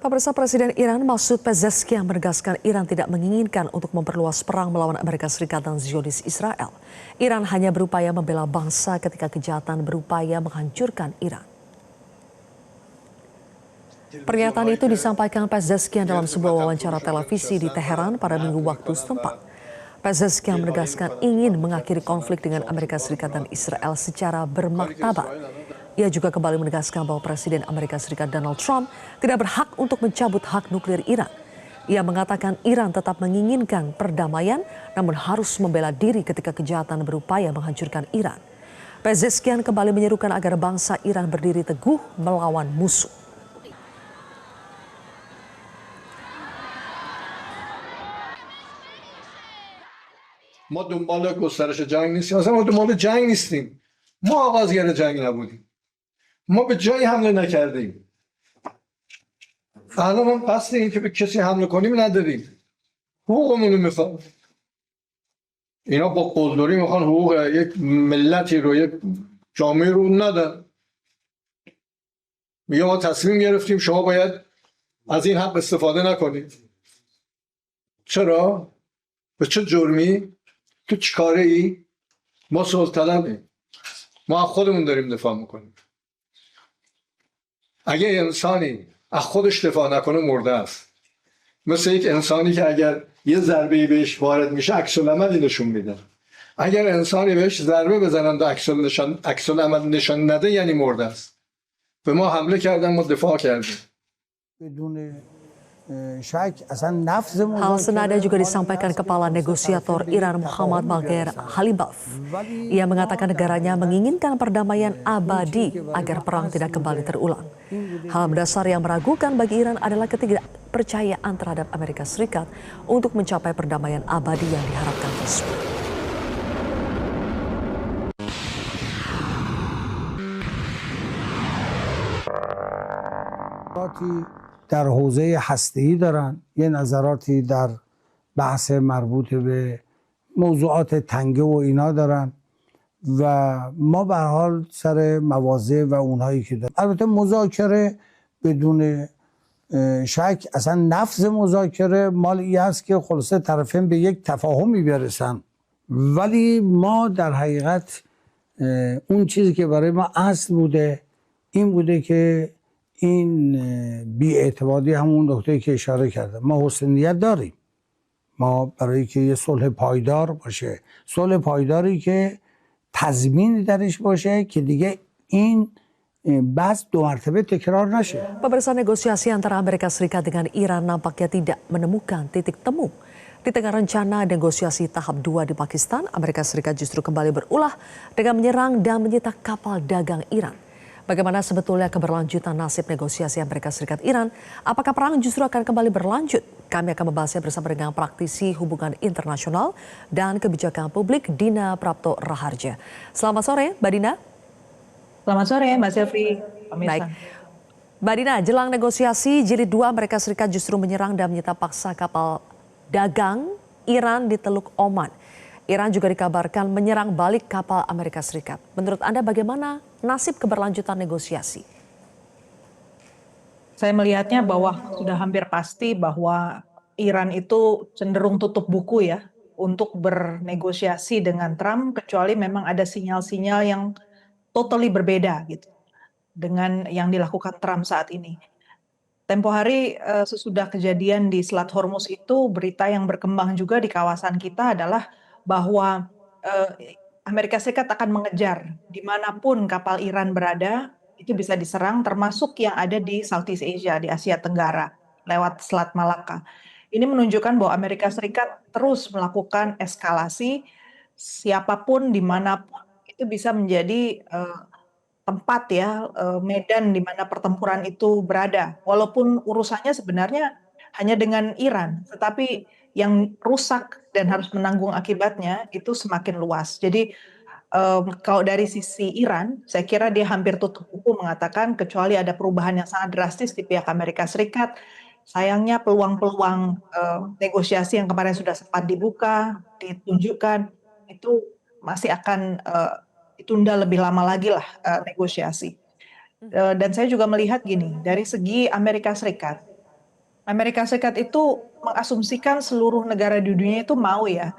Pemirsa, Presiden Iran Masoud Pezeshkian menegaskan Iran tidak menginginkan untuk memperluas perang melawan Amerika Serikat dan Zionis Israel. Iran hanya berupaya membela bangsa ketika kejahatan berupaya menghancurkan Iran. Pernyataan itu disampaikan Pezeshkian dalam sebuah wawancara televisi di Teheran pada Minggu waktu setempat. Pezeshkian menegaskan ingin mengakhiri konflik dengan Amerika Serikat dan Israel secara bermartabat. Ia juga kembali menegaskan bahwa Presiden Amerika Serikat Donald Trump tidak berhak untuk mencabut hak nuklir Iran. Ia mengatakan Iran tetap menginginkan perdamaian namun harus membela diri ketika kejahatan berupaya menghancurkan Iran. Pezeshkian kembali menyerukan agar bangsa Iran berdiri teguh melawan musuh. ما دنبال گسترش جنگ نیستیم، اصلا ما دنبال جنگ نیستیم. ما آغازگر جنگ نبودیم. ما به جایی حمله نکردیم. الان هم قصد این که به کسی حمله کنیم نداریم. حقوقمون رو میخوام. اینا با قلدری میخوان حقوق یک ملتی رو، یک جامعه رو ندن. میگه ما تصمیم گرفتیم شما باید از این حق استفاده نکنید. چرا؟ به چه جرمی؟ تو چیکاره ای؟ ما صلح طلبیم. ما از خودمون داریم دفاع میکنیم. اگه انسانی از خودش دفاع نکنه مرده است. مثل یک انسانی که اگر یه ضربه‌ای بهش وارد میشه عکس العملی نشون میده. اگر انسانی بهش ضربه بزنن و عکس العمل نشان نده یعنی مرده است. به ما حمله کردن، ما دفاع کردیم. Hal senada juga disampaikan Kepala Negosiator Iran Muhammad Bagher Ghalibaf. Ia mengatakan negaranya menginginkan perdamaian abadi agar perang tidak kembali terulang. Hal mendasar yang meragukan bagi Iran adalah ketidakpercayaan terhadap Amerika Serikat untuk mencapai perdamaian abadi yang diharapkan tersebut. در حوزه هسته‌ای دارن، یه نظراتی در بحث مربوط به موضوعات تنگه و اینا دارن و ما به هر حال سر مواضع و اونهایی که دارن. البته مذاکره بدون شک اصلا نفذ مذاکره مال این هست که خلاصه طرفین به یک تفاهمی برسن، ولی ما در حقیقت اون چیزی که برای ما اصل بوده این بوده که این بی‌اعتمادی همون نکته‌ای که اشاره کردم. ما حسن نیت داریم. ما برای که یه صلح پایدار باشه، صلح پایداری که تضمینی درش باشه که دیگه این بحث دو مرتبه تکرار نشه. Pemirsa, negosiasi antara Amerika Serikat dengan Iran nampaknya tidak menemukan titik temu. Di tengah rencana negosiasi tahap 2 di Pakistan, Amerika Serikat justru kembali berulah dengan menyerang dan menyita kapal dagang Iran. Bagaimana sebetulnya keberlanjutan nasib negosiasi Amerika Serikat-Iran? Apakah perang justru akan kembali berlanjut? Kami akan membahasnya bersama dengan praktisi hubungan internasional dan kebijakan publik Dina Prapto Raharja. Selamat sore, Mbak Dina. Selamat sore, Mbak Selvi. Baik. Mbak Dina, jelang negosiasi jilid 2 Amerika Serikat justru menyerang dan menyita paksa kapal dagang Iran di Teluk Oman. Iran juga dikabarkan menyerang balik kapal Amerika Serikat. Menurut Anda bagaimana nasib keberlanjutan negosiasi? Saya melihatnya bahwa sudah hampir pasti bahwa Iran itu cenderung tutup buku ya untuk bernegosiasi dengan Trump, kecuali memang ada sinyal-sinyal yang totally berbeda gitu dengan yang dilakukan Trump saat ini. Tempo hari sesudah kejadian di Selat Hormuz itu, berita yang berkembang juga di kawasan kita adalah bahwa Amerika Serikat akan mengejar dimanapun kapal Iran berada, itu bisa diserang, termasuk yang ada di Southeast Asia, di Asia Tenggara, lewat Selat Malaka. Ini menunjukkan bahwa Amerika Serikat terus melakukan eskalasi, siapapun, dimanapun, itu bisa menjadi tempat ya, medan di mana pertempuran itu berada. Walaupun urusannya sebenarnya hanya dengan Iran, tetapi yang rusak dan harus menanggung akibatnya itu semakin luas. Jadi kalau dari sisi Iran, saya kira dia hampir tutup buku mengatakan kecuali ada perubahan yang sangat drastis di pihak Amerika Serikat, sayangnya peluang-peluang negosiasi yang kemarin sudah sempat dibuka, ditunjukkan, itu masih akan ditunda lebih lama lagi lah negosiasi. Dan saya juga melihat gini, dari segi Amerika Serikat, Amerika Serikat itu mengasumsikan seluruh negara di dunia itu mau ya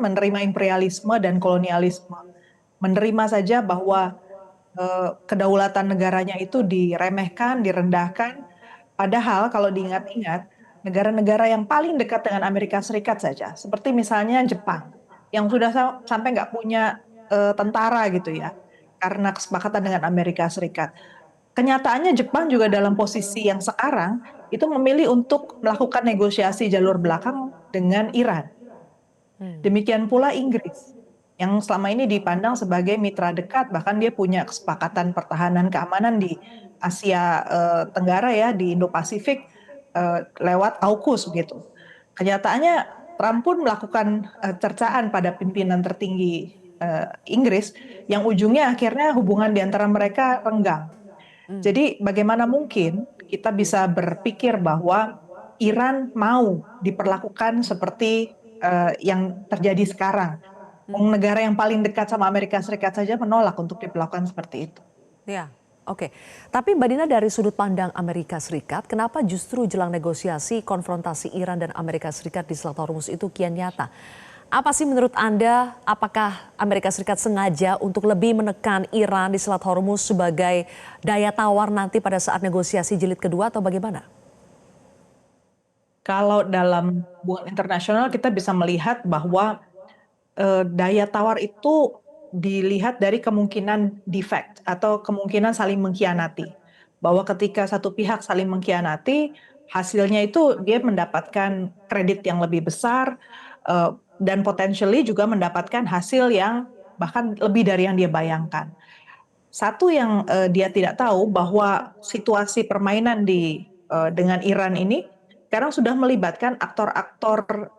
menerima imperialisme dan kolonialisme. Menerima saja bahwa kedaulatan negaranya itu diremehkan, direndahkan. Padahal kalau diingat-ingat, negara-negara yang paling dekat dengan Amerika Serikat saja, seperti misalnya Jepang, yang sudah sampai nggak punya tentara gitu ya, karena kesepakatan dengan Amerika Serikat. Kenyataannya Jepang juga dalam posisi yang sekarang itu memilih untuk melakukan negosiasi jalur belakang dengan Iran. Demikian pula Inggris yang selama ini dipandang sebagai mitra dekat, bahkan dia punya kesepakatan pertahanan keamanan di Asia Tenggara ya, di Indo-Pasifik lewat AUKUS begitu. Kenyataannya Trump pun melakukan cercaan pada pimpinan tertinggi Inggris yang ujungnya akhirnya hubungan di antara mereka renggang. Jadi bagaimana mungkin kita bisa berpikir bahwa Iran mau diperlakukan seperti yang terjadi sekarang. Negara yang paling dekat sama Amerika Serikat saja menolak untuk diperlakukan seperti itu. Ya, oke. Tapi Mbak Dina, dari sudut pandang Amerika Serikat, kenapa justru jelang negosiasi konfrontasi Iran dan Amerika Serikat di Selat Hormuz itu kian nyata? Apa sih menurut Anda, apakah Amerika Serikat sengaja untuk lebih menekan Iran di Selat Hormuz sebagai daya tawar nanti pada saat negosiasi jilid kedua atau bagaimana? Kalau dalam hubungan internasional kita bisa melihat bahwa daya tawar itu dilihat dari kemungkinan defect atau kemungkinan saling mengkhianati. Bahwa ketika satu pihak saling mengkhianati, hasilnya itu dia mendapatkan kredit yang lebih besar dan potentially juga mendapatkan hasil yang bahkan lebih dari yang dia bayangkan. Satu yang dia tidak tahu bahwa situasi permainan dengan Iran ini sekarang sudah melibatkan aktor-aktor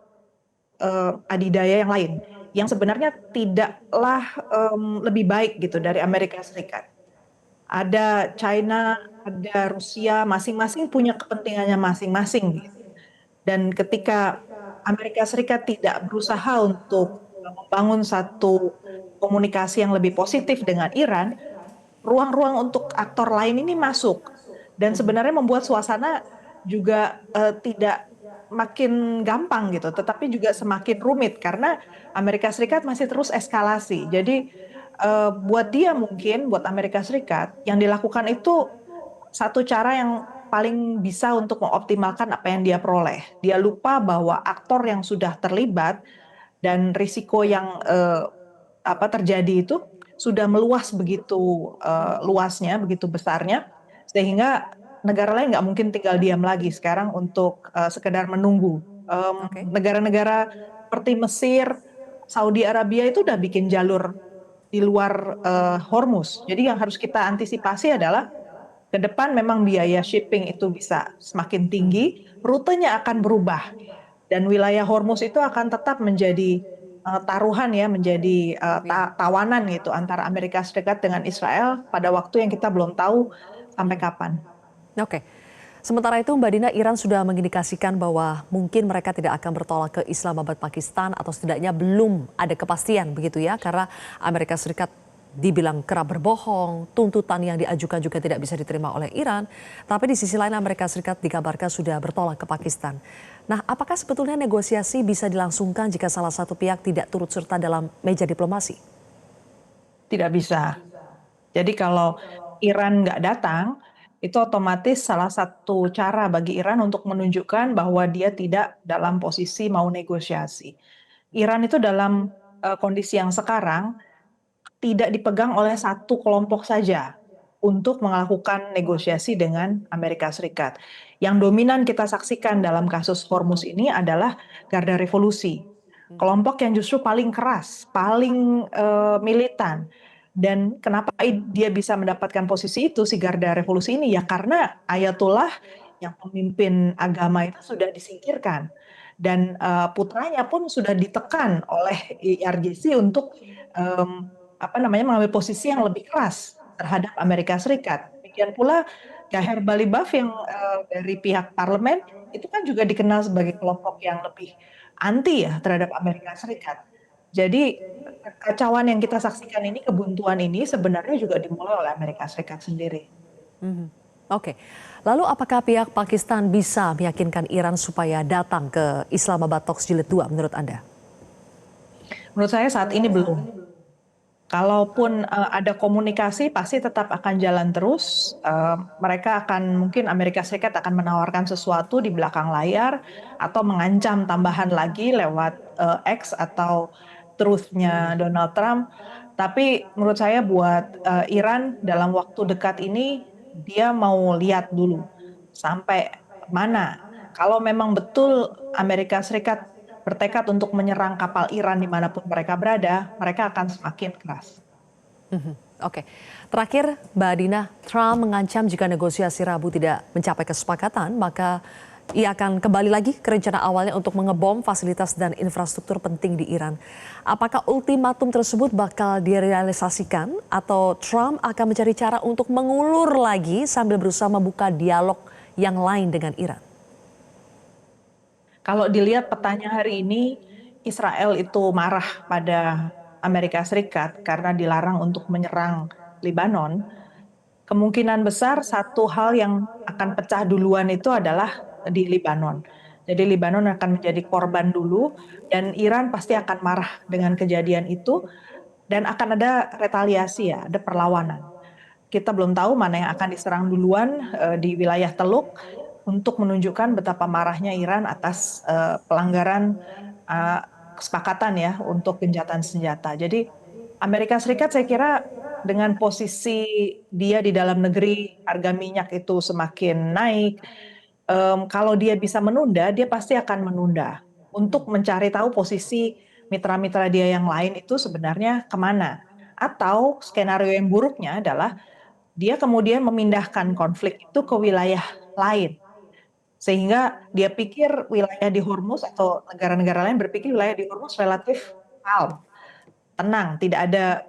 adidaya yang lain yang sebenarnya tidaklah lebih baik gitu dari Amerika Serikat. Ada China, ada Rusia, masing-masing punya kepentingannya masing-masing. Gitu. Dan ketika Amerika Serikat tidak berusaha untuk membangun satu komunikasi yang lebih positif dengan Iran, ruang-ruang untuk aktor lain ini masuk. Dan sebenarnya membuat suasana juga tidak makin gampang gitu, tetapi juga semakin rumit karena Amerika Serikat masih terus eskalasi. Jadi buat Amerika Serikat yang dilakukan itu satu cara yang paling bisa untuk mengoptimalkan apa yang dia peroleh. Dia lupa bahwa aktor yang sudah terlibat dan risiko yang terjadi itu sudah meluas begitu luasnya, begitu besarnya, sehingga negara lain nggak mungkin tinggal diam lagi sekarang untuk sekedar menunggu. Negara-negara seperti Mesir, Saudi Arabia itu udah bikin jalur di luar Hormuz. Jadi yang harus kita antisipasi adalah ke depan memang biaya shipping itu bisa semakin tinggi, rutenya akan berubah. Dan wilayah Hormuz itu akan tetap menjadi taruhan ya, menjadi tawanan gitu antara Amerika Serikat dengan Israel pada waktu yang kita belum tahu sampai kapan. Oke. Sementara itu Mbak Dina, Iran sudah mengindikasikan bahwa mungkin mereka tidak akan bertolak ke Islamabad, Pakistan, atau setidaknya belum ada kepastian begitu ya, karena Amerika Serikat dibilang kerap berbohong, tuntutan yang diajukan juga tidak bisa diterima oleh Iran. Tapi di sisi lain Amerika Serikat dikabarkan sudah bertolak ke Pakistan. Nah, apakah sebetulnya negosiasi bisa dilangsungkan jika salah satu pihak tidak turut serta dalam meja diplomasi? Tidak bisa. Jadi kalau Iran nggak datang, itu otomatis salah satu cara bagi Iran untuk menunjukkan bahwa dia tidak dalam posisi mau negosiasi. Iran itu dalam kondisi yang sekarang tidak dipegang oleh satu kelompok saja untuk melakukan negosiasi dengan Amerika Serikat. Yang dominan kita saksikan dalam kasus Hormuz ini adalah Garda Revolusi. Kelompok yang justru paling keras, paling militan. Dan kenapa dia bisa mendapatkan posisi itu, si Garda Revolusi ini? Ya karena Ayatollah yang pemimpin agama itu sudah disingkirkan. Dan putranya pun sudah ditekan oleh IRGC untuk mengambil posisi yang lebih keras terhadap Amerika Serikat. Demikian pula Gaher Balibaf yang dari pihak parlemen itu kan juga dikenal sebagai kelompok yang lebih anti ya terhadap Amerika Serikat. Jadi kekacauan yang kita saksikan ini, kebuntuan ini sebenarnya juga dimulai oleh Amerika Serikat sendiri. Oke. Lalu apakah pihak Pakistan bisa meyakinkan Iran supaya datang ke Islamabad Talks Jilid 2 menurut Anda? Menurut saya saat ini belum. Kalaupun ada komunikasi pasti tetap akan jalan terus. Mereka akan mungkin Amerika Serikat akan menawarkan sesuatu di belakang layar atau mengancam tambahan lagi lewat X atau truth-nya Donald Trump. Tapi menurut saya buat Iran dalam waktu dekat ini dia mau lihat dulu sampai mana. Kalau memang betul Amerika Serikat bertekad untuk menyerang kapal Iran dimanapun mereka berada, mereka akan semakin keras. Oke, terakhir Mbak Dina, Trump mengancam jika negosiasi Rabu tidak mencapai kesepakatan, maka ia akan kembali lagi ke rencana awalnya untuk mengebom fasilitas dan infrastruktur penting di Iran. Apakah ultimatum tersebut bakal direalisasikan atau Trump akan mencari cara untuk mengulur lagi sambil berusaha membuka dialog yang lain dengan Iran? Kalau dilihat petanya hari ini, Israel itu marah pada Amerika Serikat karena dilarang untuk menyerang Lebanon. Kemungkinan besar satu hal yang akan pecah duluan itu adalah di Lebanon. Jadi Lebanon akan menjadi korban dulu dan Iran pasti akan marah dengan kejadian itu dan akan ada retaliasi ya, ada perlawanan. Kita belum tahu mana yang akan diserang duluan di wilayah Teluk untuk menunjukkan betapa marahnya Iran atas pelanggaran kesepakatan ya untuk gencatan senjata. Jadi Amerika Serikat saya kira dengan posisi dia di dalam negeri harga minyak itu semakin naik, kalau dia bisa menunda, dia pasti akan menunda untuk mencari tahu posisi mitra-mitra dia yang lain itu sebenarnya kemana. Atau skenario yang buruknya adalah dia kemudian memindahkan konflik itu ke wilayah lain. Sehingga dia pikir wilayah di Hormuz atau negara-negara lain berpikir wilayah di Hormuz relatif calm, tenang, tidak ada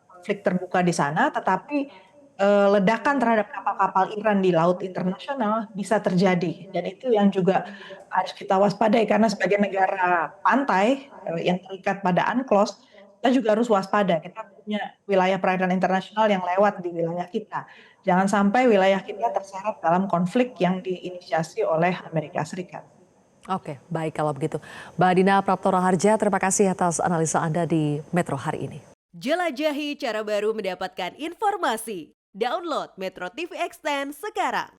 konflik terbuka di sana, tetapi ledakan terhadap kapal-kapal Iran di laut internasional bisa terjadi. Dan itu yang juga harus kita waspadai karena sebagai negara pantai yang terikat pada UNCLOS, kita juga harus waspada. Kita punya wilayah perairan internasional yang lewat di wilayah kita. Jangan sampai wilayah kita terseret dalam konflik yang diinisiasi oleh Amerika Serikat. Oke, baik kalau begitu. Mbak Dina Prapto Raharja, terima kasih atas analisa Anda di Metro hari ini. Jelajahi cara baru mendapatkan informasi. Download Metro TV Extend sekarang.